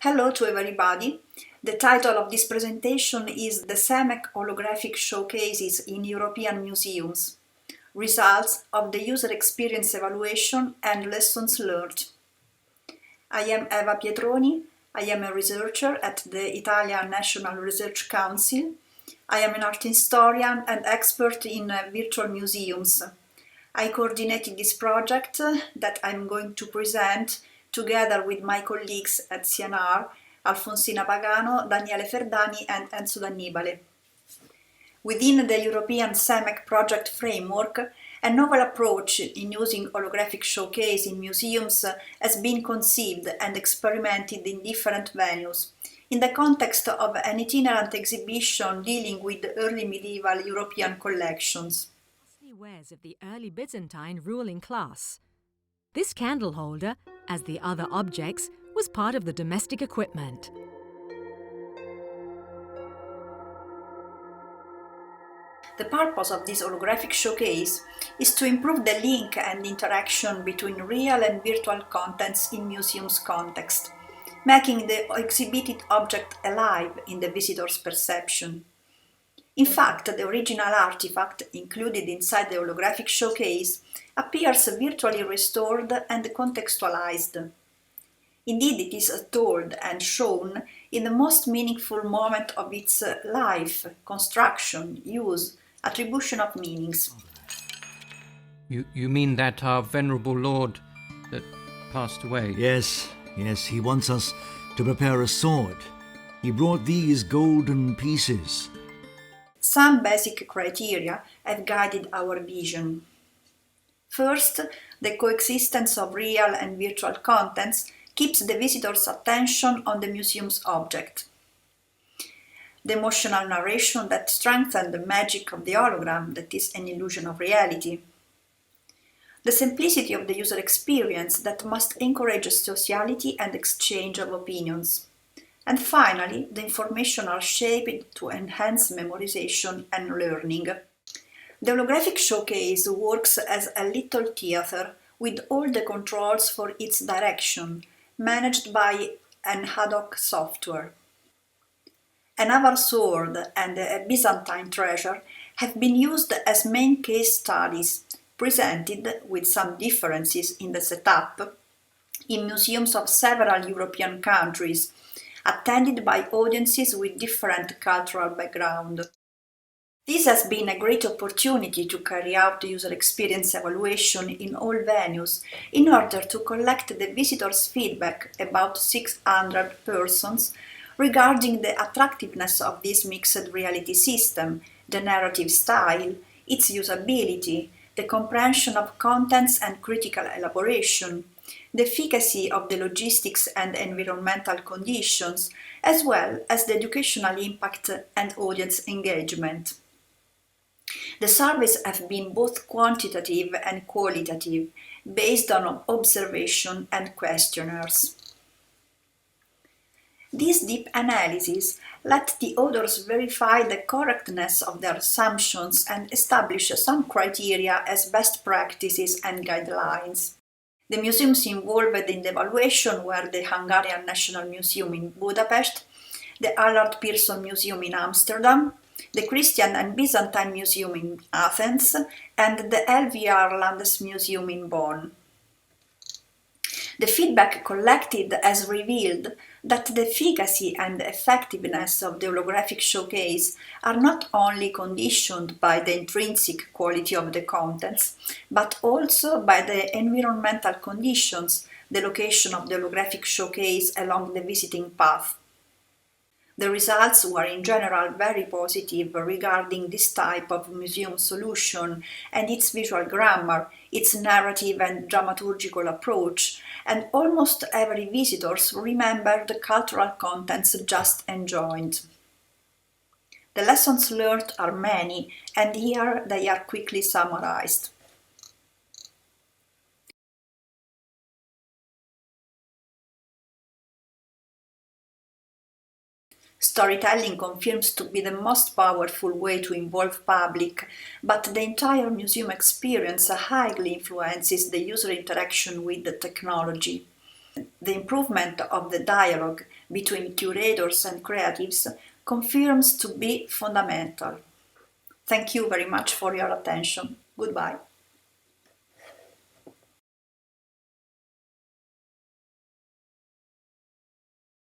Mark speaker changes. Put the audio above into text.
Speaker 1: Hello to everybody. The title of this presentation is The CEMEC Holographic Showcases in European Museums, Results of the User Experience Evaluation and Lessons Learned. I am Eva Pietroni. I am a researcher at the Italian National Research Council. I am an art historian and expert in virtual museums. I coordinated this project that I'm going to present together with my colleagues at CNR, Alfonsina Pagano, Daniele Ferdani and Enzo Dannibale. Within the European CEMEC project framework, a novel approach in using holographic showcase in museums has been conceived and experimented in different venues, in the context of an itinerant exhibition dealing with early medieval European collections.
Speaker 2: Wares of the early Byzantine ruling class. This candle holder, as the other objects, was part of the domestic equipment.
Speaker 1: The purpose of this holographic showcase is to improve the link and interaction between real and virtual contents in museums context, making the exhibited object alive in the visitor's perception. In fact, the original artifact included inside the holographic showcase appears virtually restored and contextualized. Indeed, it is told and shown in the most meaningful moment of its life, construction, use, attribution of meanings.
Speaker 3: You mean that our venerable lord that passed away?
Speaker 4: Yes, he wants us to prepare a sword. He brought these golden pieces.
Speaker 1: Some basic criteria have guided our vision. First, the coexistence of real and virtual contents keeps the visitor's attention on the museum's object. The emotional narration that strengthens the magic of the hologram, that is an illusion of reality. The simplicity of the user experience that must encourage sociality and exchange of opinions. And finally, the information are shaped to enhance memorization and learning. The holographic showcase works as a little theater with all the controls for its direction, managed by an ad hoc software. A naval sword and a Byzantine treasure have been used as main case studies, presented with some differences in the setup, in museums of several European countries, attended by audiences with different cultural background. This has been a great opportunity to carry out user experience evaluation in all venues in order to collect the visitors' feedback, about 600 persons, regarding the attractiveness of this mixed reality system, the narrative style, its usability, the comprehension of contents and critical elaboration, the efficacy of the logistics and environmental conditions, as well as the educational impact and audience engagement. The surveys have been both quantitative and qualitative, based on observation and questionnaires. This deep analysis let the authors verify the correctness of their assumptions and establish some criteria as best practices and guidelines. The museums involved in the evaluation were the Hungarian National Museum in Budapest, the Allard Pierson Museum in Amsterdam, the Christian and Byzantine Museum in Athens, and the LVR Landesmuseum in Bonn. The feedback collected has revealed that the efficacy and effectiveness of the holographic showcase are not only conditioned by the intrinsic quality of the contents, but also by the environmental conditions, the location of the holographic showcase along the visiting path. The results were in general very positive regarding this type of museum solution and its visual grammar, its narrative and dramaturgical approach, and almost every visitor remembered the cultural contents just enjoyed. The lessons learned are many, and here they are quickly summarized. Storytelling confirms to be the most powerful way to involve public, but the entire museum experience highly influences the user interaction with the technology. The improvement of the dialogue between curators and creatives confirms to be fundamental. Thank you very much for your attention. Goodbye.